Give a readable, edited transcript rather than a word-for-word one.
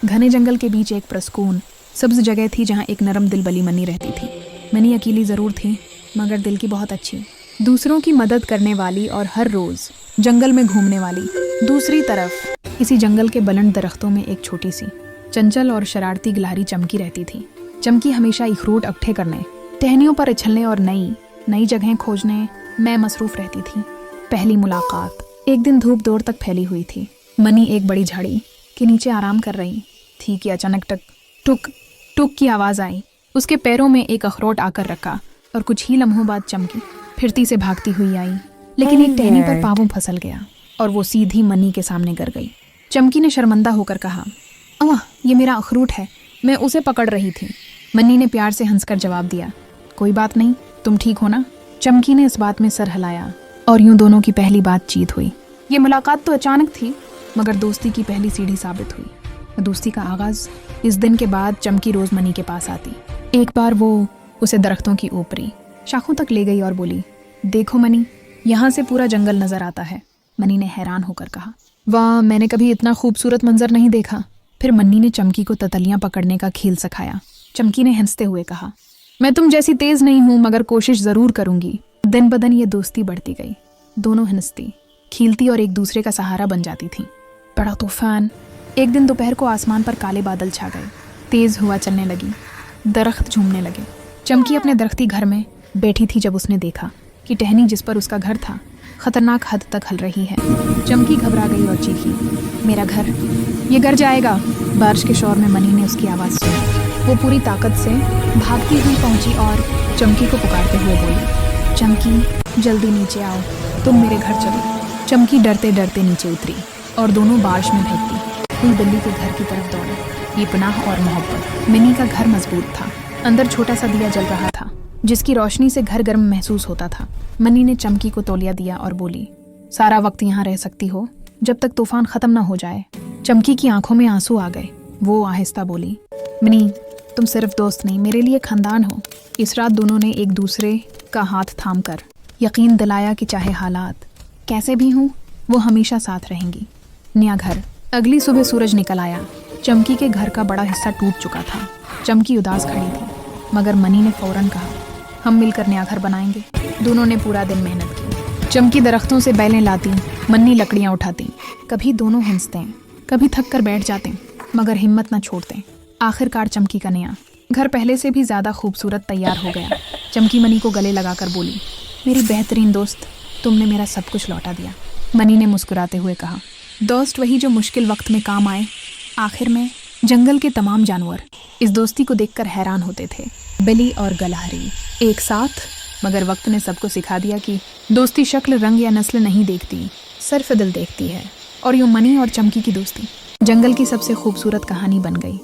घने जंगल के बीच एक प्रसकून सब्ज जगह थी जहाँ एक नरम दिल बली मनी रहती थी। मनी अकेली ज़रूर थी मगर दिल की बहुत अच्छी, दूसरों की मदद करने वाली और हर रोज़ जंगल में घूमने वाली। दूसरी तरफ इसी जंगल के बुलंद दरख्तों में एक छोटी सी चंचल और शरारती गिलहरी चमकी रहती थी। चमकी हमेशा अखरोट इकट्ठे करने, टहनियों पर उछलने और नई नई जगहें खोजने में मसरूफ़ रहती थी। पहली मुलाकात एक दिन धूप दूर तक फैली हुई थी। मनी एक बड़ी झाड़ी के नीचे आराम कर रही थी कि अचानक टुक टुक की आवाज़ आई। उसके पैरों में एक अखरोट आकर रखा और कुछ ही लम्हों बाद चमकी फिरती से भागती हुई आई, लेकिन एक टहनी पर पाँव फिसल गया और वो सीधी मनी के सामने गिर गई। चमकी ने शर्मिंदा होकर कहा, अम्मा ये मेरा अखरोट है, मैं उसे पकड़ रही थी। मनी ने प्यार से हंसकर जवाब दिया, कोई बात नहीं, तुम ठीक हो ना। चमकी ने इस बात में सर हिलाया और यूं दोनों की पहली बातचीत हुई। ये मुलाकात तो अचानक थी मगर दोस्ती की पहली सीढ़ी साबित हुई। दोस्ती का आगाज इस दिन के बाद चमकी रोज मनी के पास आती। एक बार वो उसे दरख्तों की ऊपरी शाखों तक ले गई और बोली, देखो मनी, यहाँ से पूरा जंगल नजर आता है। मनी ने हैरान होकर कहा, वाह, मैंने कभी इतना खूबसूरत मंजर नहीं देखा। फिर मन्नी ने चमकी को तितलियां पकड़ने का खेल सिखाया। चमकी ने हंसते हुए कहा, मैं तुम जैसी तेज नहीं हूँ मगर कोशिश जरूर करूंगी। दिन ब दिन ये दोस्ती बढ़ती गई। दोनों हंसती खिलती और एक दूसरे का सहारा बन जाती थीं। बड़ा तूफान एक दिन दोपहर को आसमान पर काले बादल छा गए। तेज हवा चलने लगी, दरख्त झूमने लगे। चमकी अपने दरख्ती घर में बैठी थी जब उसने देखा कि टहनी जिस पर उसका घर था खतरनाक हद तक हल रही है। चमकी घबरा गई और चीखी, मेरा घर, ये गिर जाएगा। बारिश के शोर में मनी ने उसकी आवाज़ सुनी। वो पूरी ताकत से भागती हुई पहुंची और चमकी को पुकारते हुए बोली, चमकी जल्दी नीचे आओ, तुम मेरे घर चलो। चमकी डरते डरते नीचे उतरी और दोनों बारिश में भीगती हुई बिल्ली के घर की तरफ दौड़े। ये पनाह और मोहब्बत। मिनी का घर मजबूत था, अंदर छोटा सा दिया जल रहा था जिसकी रोशनी से घर गर्म महसूस होता था। मनी ने चमकी को तौलिया दिया और बोली, सारा वक्त यहाँ रह सकती हो जब तक तूफान खत्म ना हो जाए। चमकी की आंखों में आंसू आ गए। वो आहिस्ता बोली, मनी, तुम सिर्फ दोस्त नहीं, मेरे लिए खानदान हो। इस रात दोनों ने एक दूसरे का हाथ थाम कर यकीन दिलाया कि चाहे हालात कैसे भी हों वो हमेशा साथ रहेंगी। नया घर। अगली सुबह सूरज निकल आया। चमकी के घर का बड़ा हिस्सा टूट चुका था। चमकी उदास खड़ी थी मगर मनी ने फौरन कहा, हम मिलकर नया घर बनाएंगे। दोनों ने पूरा दिन मेहनत की। चमकी दरख्तों से बैलें लाती, मन्नी लकड़ियां उठाती। कभी दोनों हंसते हैं, कभी थक कर बैठ जाते मगर हिम्मत न छोड़ते। आखिरकार चमकी का नया घर पहले से भी ज़्यादा खूबसूरत तैयार हो गया। चमकी मनी को गले लगाकर बोली, मेरी बेहतरीन दोस्त, तुमने मेरा सब कुछ लौटा दिया। मनी ने मुस्कुराते हुए कहा, दोस्त वही जो मुश्किल वक्त में काम आए। आखिर में जंगल के तमाम जानवर इस दोस्ती को देखकर हैरान होते थे। बिल्ली और गिलहरी एक साथ, मगर वक्त ने सबको सिखा दिया कि दोस्ती शक्ल, रंग या नस्ल नहीं देखती, सिर्फ दिल देखती है। और यूं मनी और चमकी की दोस्ती जंगल की सबसे खूबसूरत कहानी बन गई।